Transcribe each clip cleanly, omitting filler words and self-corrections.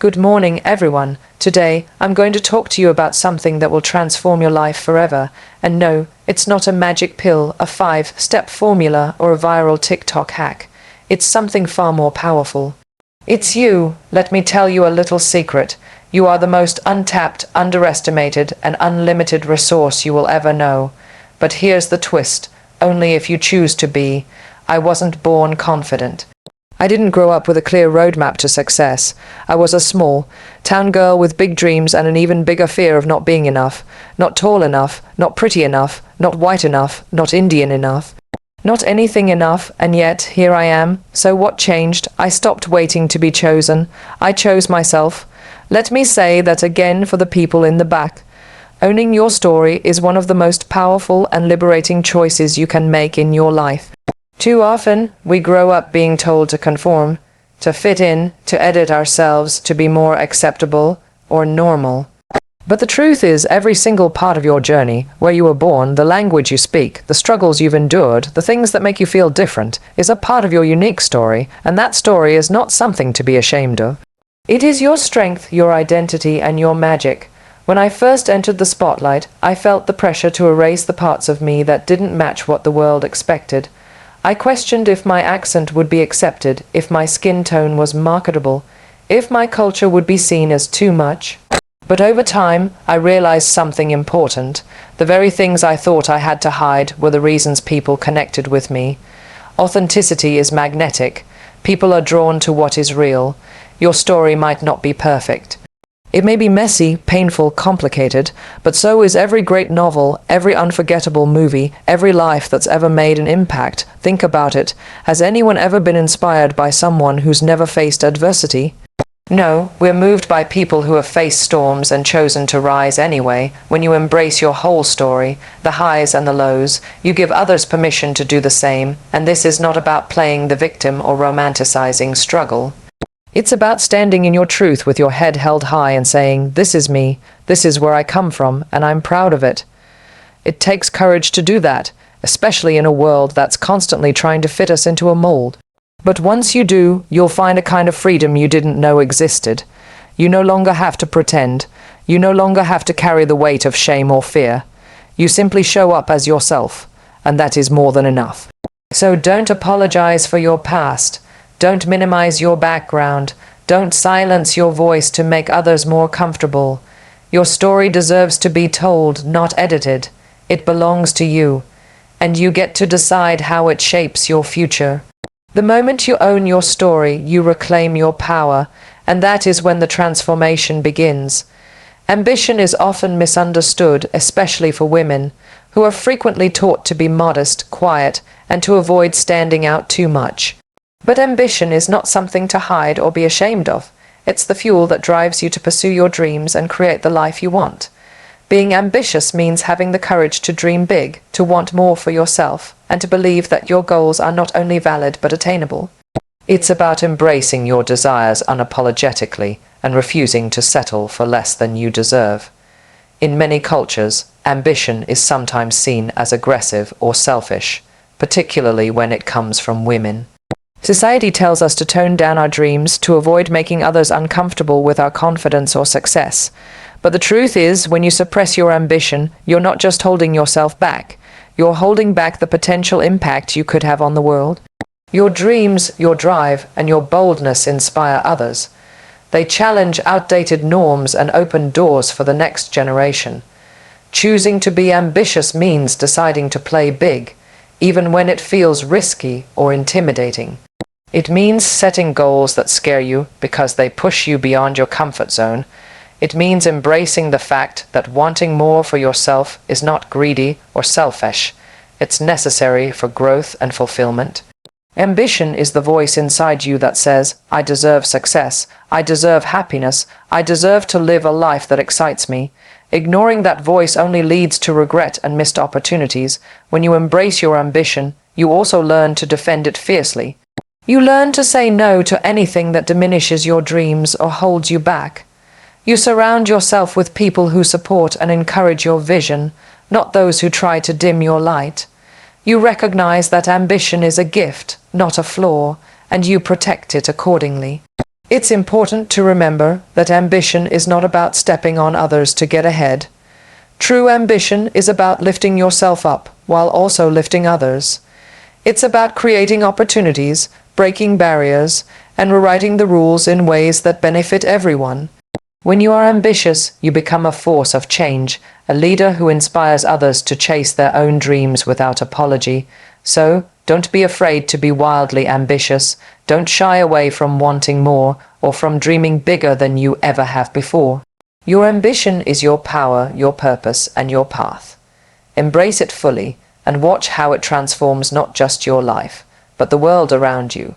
Good morning, everyone. Today, I'm going to talk to you about something that will transform your life forever. And no, it's not a magic pill, a 5-step formula, or a viral TikTok hack. It's something far more powerful. It's you. Let me tell you a little secret. You are the most untapped, underestimated, and unlimited resource you will ever know. But here's the twist. Only if you choose to be. I wasn't born confident. I didn't grow up with a clear roadmap to success. I was a small town girl with big dreams and an even bigger fear of not being enough, not tall enough, not pretty enough, not white enough, not Indian enough, not anything enough, and yet here I am. So what changed? I stopped waiting to be chosen. I chose myself. Let me say that again for the people in the back. Owning your story is one of the most powerful and liberating choices you can make in your life. Too often, we grow up being told to conform, to fit in, to edit ourselves to be more acceptable or normal. But the truth is, every single part of your journey, where you were born, the language you speak, the struggles you've endured, the things that make you feel different, is a part of your unique story, and that story is not something to be ashamed of. It is your strength, your identity, and your magic. When I first entered the spotlight, I felt the pressure to erase the parts of me that didn't match what the world expected. I questioned if my accent would be accepted, if my skin tone was marketable, if my culture would be seen as too much. But over time, I realized something important. The very things I thought I had to hide were the reasons people connected with me. Authenticity is magnetic. People are drawn to what is real. Your story might not be perfect. It may be messy, painful, complicated, but so is every great novel, every unforgettable movie, every life that's ever made an impact. Think about it. Has anyone ever been inspired by someone who's never faced adversity? No, we're moved by people who have faced storms and chosen to rise anyway. When you embrace your whole story, the highs and the lows, you give others permission to do the same, and this is not about playing the victim or romanticizing struggle. It's about standing in your truth with your head held high and saying, this is me, this is where I come from, and I'm proud of it. It takes courage to do that, especially in a world that's constantly trying to fit us into a mold. But once you do, you'll find a kind of freedom you didn't know existed. You no longer have to pretend. You no longer have to carry the weight of shame or fear. You simply show up as yourself, and that is more than enough. So don't apologize for your past. Don't minimize your background. Don't silence your voice to make others more comfortable. Your story deserves to be told, not edited. It belongs to you, and you get to decide how it shapes your future. The moment you own your story, you reclaim your power, and that is when the transformation begins. Ambition is often misunderstood, especially for women, who are frequently taught to be modest, quiet, and to avoid standing out too much. But ambition is not something to hide or be ashamed of. It's the fuel that drives you to pursue your dreams and create the life you want. Being ambitious means having the courage to dream big, to want more for yourself, and to believe that your goals are not only valid but attainable. It's about embracing your desires unapologetically and refusing to settle for less than you deserve. In many cultures, ambition is sometimes seen as aggressive or selfish, particularly when it comes from women. Society tells us to tone down our dreams to avoid making others uncomfortable with our confidence or success. But the truth is, when you suppress your ambition, you're not just holding yourself back. You're holding back the potential impact you could have on the world. Your dreams, your drive, and your boldness inspire others. They challenge outdated norms and open doors for the next generation. Choosing to be ambitious means deciding to play big, even when it feels risky or intimidating. It means setting goals that scare you because they push you beyond your comfort zone. It means embracing the fact that wanting more for yourself is not greedy or selfish. It's necessary for growth and fulfillment. Ambition is the voice inside you that says, I deserve success, I deserve happiness, I deserve to live a life that excites me. Ignoring that voice only leads to regret and missed opportunities. When you embrace your ambition, you also learn to defend it fiercely. You learn to say no to anything that diminishes your dreams or holds you back. You surround yourself with people who support and encourage your vision, not those who try to dim your light. You recognize that ambition is a gift, not a flaw, and you protect it accordingly. It's important to remember that ambition is not about stepping on others to get ahead. True ambition is about lifting yourself up while also lifting others. It's about creating opportunities, breaking barriers, and rewriting the rules in ways that benefit everyone. When you are ambitious, you become a force of change, a leader who inspires others to chase their own dreams without apology. So, don't be afraid to be wildly ambitious. Don't shy away from wanting more or from dreaming bigger than you ever have before. Your ambition is your power, your purpose, and your path. Embrace it fully and watch how it transforms not just your life, but the world around you.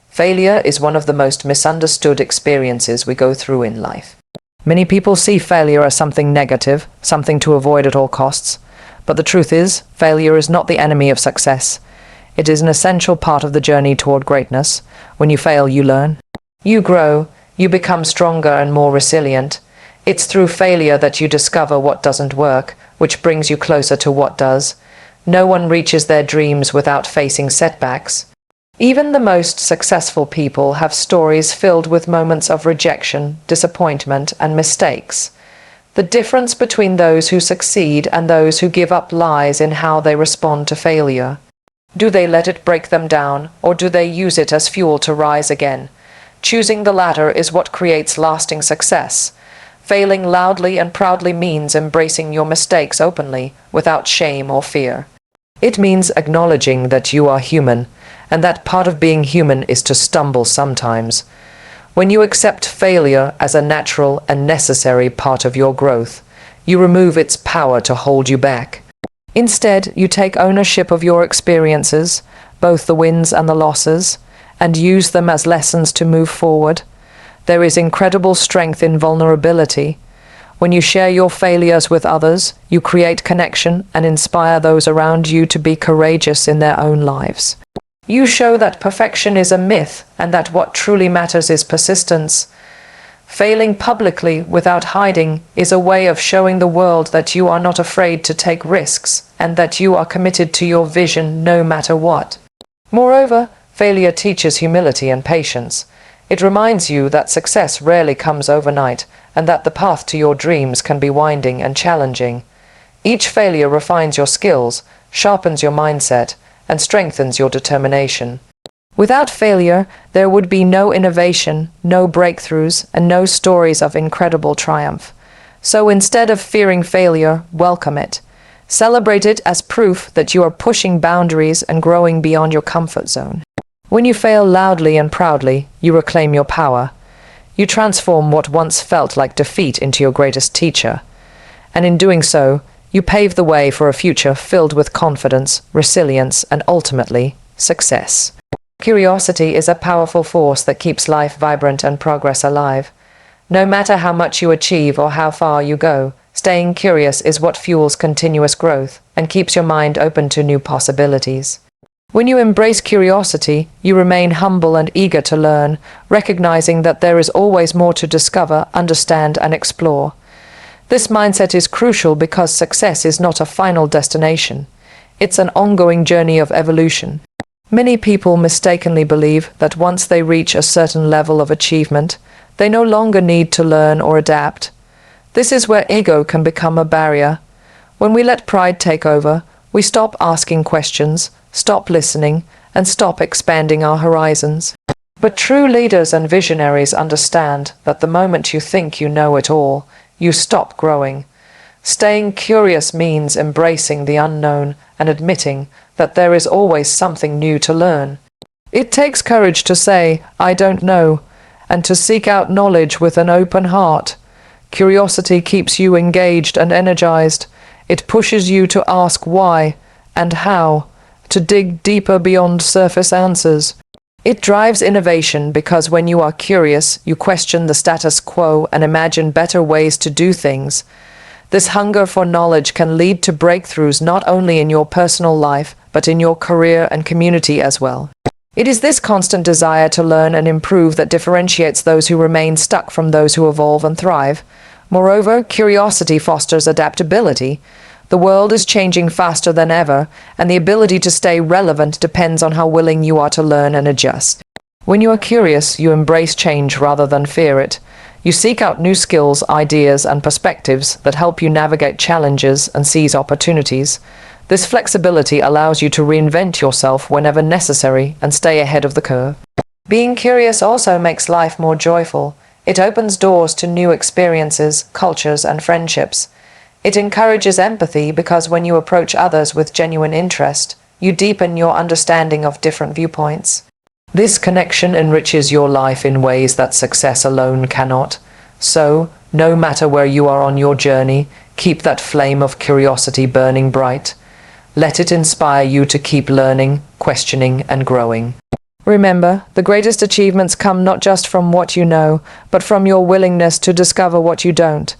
Failure is one of the most misunderstood experiences we go through in life. Many people see failure as something negative, something to avoid at all costs. But the truth is, failure is not the enemy of success. It is an essential part of the journey toward greatness. When you fail, you learn. You grow, you become stronger and more resilient. It's through failure that you discover what doesn't work, which brings you closer to what does. No one reaches their dreams without facing setbacks. Even the most successful people have stories filled with moments of rejection, disappointment, and mistakes. The difference between those who succeed and those who give up lies in how they respond to failure. Do they let it break them down, or do they use it as fuel to rise again? Choosing the latter is what creates lasting success. Failing loudly and proudly means embracing your mistakes openly, without shame or fear. It means acknowledging that you are human, and that part of being human is to stumble sometimes. When you accept failure as a natural and necessary part of your growth, you remove its power to hold you back. Instead, you take ownership of your experiences, both the wins and the losses, and use them as lessons to move forward. There is incredible strength in vulnerability. When you share your failures with others, you create connection and inspire those around you to be courageous in their own lives. You show that perfection is a myth and that what truly matters is persistence. Failing publicly without hiding is a way of showing the world that you are not afraid to take risks and that you are committed to your vision no matter what. Moreover, failure teaches humility and patience. It reminds you that success rarely comes overnight and that the path to your dreams can be winding and challenging. Each failure refines your skills, sharpens your mindset, and strengthens your determination. Without failure, there would be no innovation, no breakthroughs, and no stories of incredible triumph. So instead of fearing failure, welcome it. Celebrate it as proof that you are pushing boundaries and growing beyond your comfort zone. When you fail loudly and proudly, you reclaim your power. You transform what once felt like defeat into your greatest teacher. And in doing so, you pave the way for a future filled with confidence, resilience, and ultimately, success. Curiosity is a powerful force that keeps life vibrant and progress alive. No matter how much you achieve or how far you go, staying curious is what fuels continuous growth and keeps your mind open to new possibilities. When you embrace curiosity, you remain humble and eager to learn, recognizing that there is always more to discover, understand, and explore. This mindset is crucial because success is not a final destination. It's an ongoing journey of evolution. Many people mistakenly believe that once they reach a certain level of achievement, they no longer need to learn or adapt. This is where ego can become a barrier. When we let pride take over, we stop asking questions, stop listening, and stop expanding our horizons. But true leaders and visionaries understand that the moment you think you know it all, you stop growing. Staying curious means embracing the unknown and admitting that there is always something new to learn. It takes courage to say, "I don't know," and to seek out knowledge with an open heart. Curiosity keeps you engaged and energized. It pushes you to ask why and how, to dig deeper beyond surface answers. It drives innovation because when you are curious, you question the status quo and imagine better ways to do things. This hunger for knowledge can lead to breakthroughs not only in your personal life, but in your career and community as well. It is this constant desire to learn and improve that differentiates those who remain stuck from those who evolve and thrive. Moreover, curiosity fosters adaptability. The world is changing faster than ever, and the ability to stay relevant depends on how willing you are to learn and adjust. When you are curious, you embrace change rather than fear it. You seek out new skills, ideas, and perspectives that help you navigate challenges and seize opportunities. This flexibility allows you to reinvent yourself whenever necessary and stay ahead of the curve. Being curious also makes life more joyful. It opens doors to new experiences, cultures, and friendships. It encourages empathy because when you approach others with genuine interest, you deepen your understanding of different viewpoints. This connection enriches your life in ways that success alone cannot. So, no matter where you are on your journey, keep that flame of curiosity burning bright. Let it inspire you to keep learning, questioning, and growing. Remember, the greatest achievements come not just from what you know, but from your willingness to discover what you don't.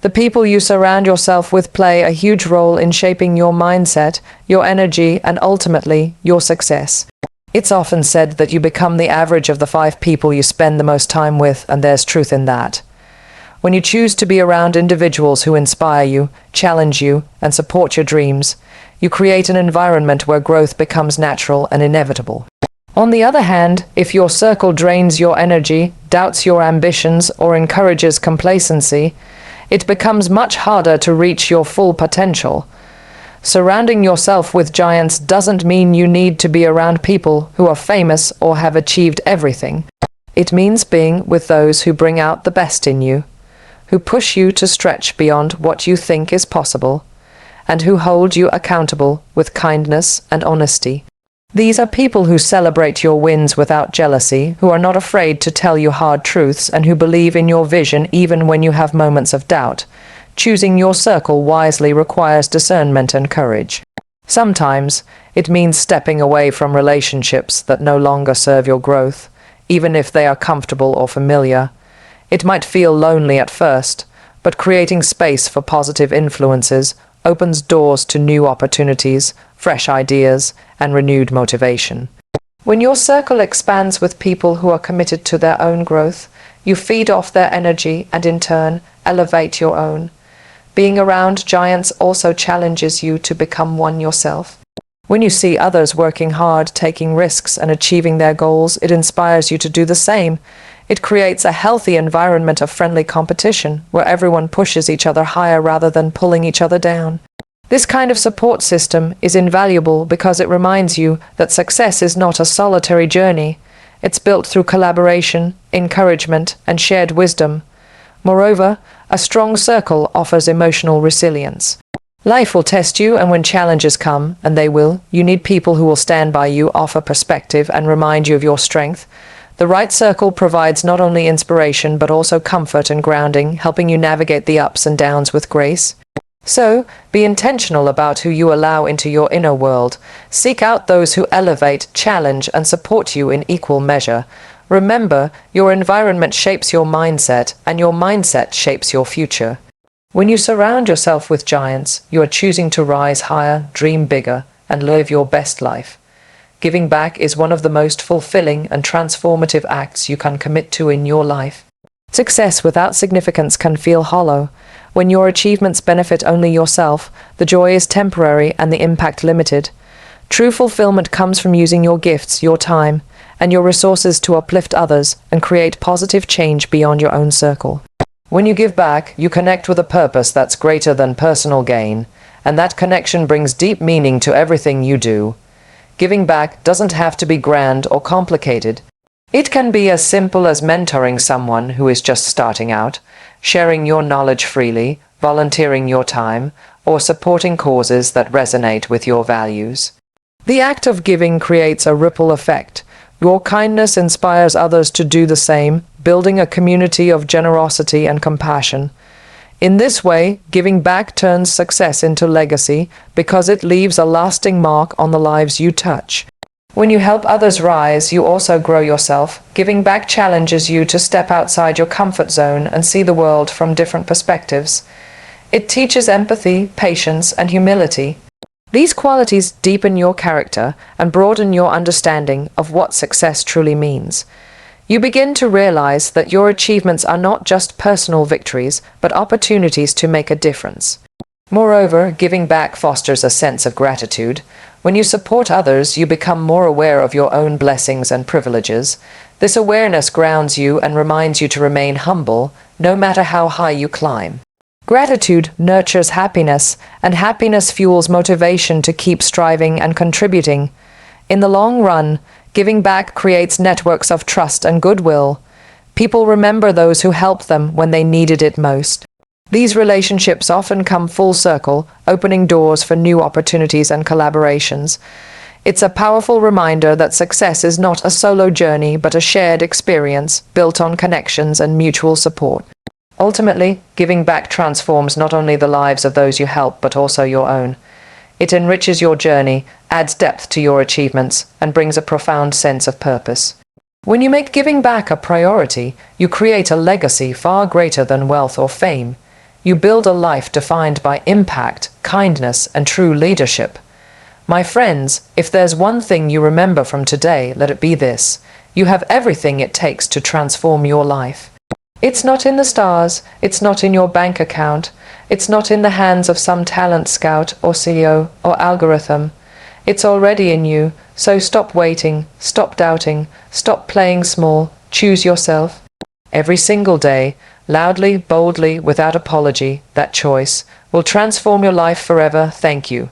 The people you surround yourself with play a huge role in shaping your mindset, your energy, and ultimately, your success. It's often said that you become the average of the 5 people you spend the most time with, and there's truth in that. When you choose to be around individuals who inspire you, challenge you, and support your dreams, you create an environment where growth becomes natural and inevitable. On the other hand, if your circle drains your energy, doubts your ambitions, or encourages complacency, it becomes much harder to reach your full potential. Surrounding yourself with giants doesn't mean you need to be around people who are famous or have achieved everything. It means being with those who bring out the best in you, who push you to stretch beyond what you think is possible, and who hold you accountable with kindness and honesty. These are people who celebrate your wins without jealousy, who are not afraid to tell you hard truths, and who believe in your vision even when you have moments of doubt. Choosing your circle wisely requires discernment and courage. Sometimes, it means stepping away from relationships that no longer serve your growth, even if they are comfortable or familiar. It might feel lonely at first, but creating space for positive influences opens doors to new opportunities, fresh ideas, and renewed motivation. When your circle expands with people who are committed to their own growth, you feed off their energy and in turn elevate your own. Being around giants also challenges you to become one yourself. When you see others working hard, taking risks, and achieving their goals, it inspires you to do the same. It creates a healthy environment of friendly competition, where everyone pushes each other higher rather than pulling each other down. This kind of support system is invaluable because it reminds you that success is not a solitary journey. It's built through collaboration, encouragement, and shared wisdom. Moreover, a strong circle offers emotional resilience. Life will test you, and when challenges come, and they will, you need people who will stand by you, offer perspective, and remind you of your strength. The right circle provides not only inspiration, but also comfort and grounding, helping you navigate the ups and downs with grace. So, be intentional about who you allow into your inner world. Seek out those who elevate, challenge, and support you in equal measure. Remember, your environment shapes your mindset, and your mindset shapes your future. When you surround yourself with giants, you are choosing to rise higher, dream bigger, and live your best life. Giving back is one of the most fulfilling and transformative acts you can commit to in your life. Success without significance can feel hollow. When your achievements benefit only yourself, the joy is temporary and the impact limited. True fulfillment comes from using your gifts, your time, and your resources to uplift others and create positive change beyond your own circle. When you give back, you connect with a purpose that's greater than personal gain, and that connection brings deep meaning to everything you do. Giving back doesn't have to be grand or complicated. It can be as simple as mentoring someone who is just starting out, sharing your knowledge freely, volunteering your time, or supporting causes that resonate with your values. The act of giving creates a ripple effect. Your kindness inspires others to do the same, building a community of generosity and compassion. In this way, giving back turns success into legacy because it leaves a lasting mark on the lives you touch. When you help others rise, you also grow yourself. Giving back challenges you to step outside your comfort zone and see the world from different perspectives. It teaches empathy, patience, and humility. These qualities deepen your character and broaden your understanding of what success truly means. You begin to realize that your achievements are not just personal victories, but opportunities to make a difference. Moreover, giving back fosters a sense of gratitude. When you support others, you become more aware of your own blessings and privileges. This awareness grounds you and reminds you to remain humble, no matter how high you climb. Gratitude nurtures happiness, and happiness fuels motivation to keep striving and contributing. In the long run, giving back creates networks of trust and goodwill. People remember those who helped them when they needed it most. These relationships often come full circle, opening doors for new opportunities and collaborations. It's a powerful reminder that success is not a solo journey but a shared experience built on connections and mutual support. Ultimately, giving back transforms not only the lives of those you help but also your own. It enriches your journey, adds depth to your achievements, and brings a profound sense of purpose. When you make giving back a priority, you create a legacy far greater than wealth or fame. You build a life defined by impact, kindness, and true leadership. My friends, if there's one thing you remember from today, let it be this: you have everything it takes to transform your life. It's not in the stars, it's not in your bank account, it's not in the hands of some talent scout or CEO or algorithm. It's already in you, so stop waiting, stop doubting, stop playing small, choose yourself. Every single day, loudly, boldly, without apology, that choice will transform your life forever. Thank you.